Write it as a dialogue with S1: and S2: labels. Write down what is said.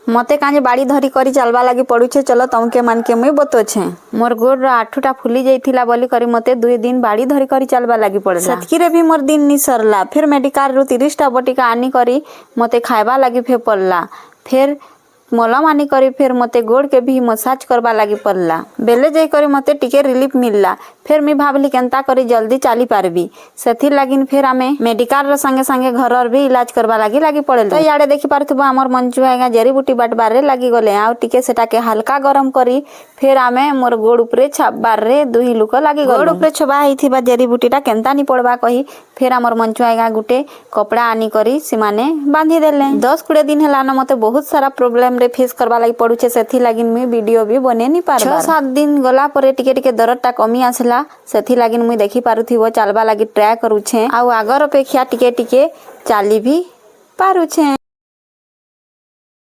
S1: मते काजे बाड़ी धरी करी चलवा लगी पड़ुछे। चलो तमके मन के मुई बतोछे। मोर गोड़ आठुटा फुली जाइथिला बोली करी मते 2 दिन बाड़ी धरी करी चलवा लगी पड़ला। सतकीरे भी मोर दिन नि सरला। फिर मेडिकल रु 30 टा बटिका आनी करी मते खाइबा लगी फे पड़ला। फिर मलम आनी करी फिर मते गोड़ के भी मसाज करवा लगी पड़ला। बेले जाई करी मते टिके रिलीफ मिलला। फिर मी भाबली केनता करी जल्दी चाली पारबी। सेथि लागिन फिर आमे मेडिकल रो संगे संगे घर भी इलाज करवा लगी पड़ेल। तो याडे देखि पारथबो हमर मंजू आगा जड़ी बूटी बाटबार रे लगी गले। आ टिके सेटा के हल्का गरम करी फिर आमे मोर गोड़ ऊपरे छाबार रे दुही लुक लगी गलो। गोड़ ऊपरे छबा हिथिबा जड़ी बूटीटा केनता नि पड़बा कही फिर हमर मंजू आगा गुटे कपड़ा आनी करी सिमाने बांधी देले। 10-20 दिन हला न मते बहुत सारा प्रॉब्लम रे फेस करवा लगी पड़ुछे। सेथि लागिन मी वीडियो भी बने नि पारबा। 6-7 दिन गला परे टिके टिके दरदटा कमी आसला। सेथि लागिन मुई देखि पारुथिबो चालबा लगी ट्राई करूछे। आ आगर अपेक्षा टिके टिके चाली भी पारुछे।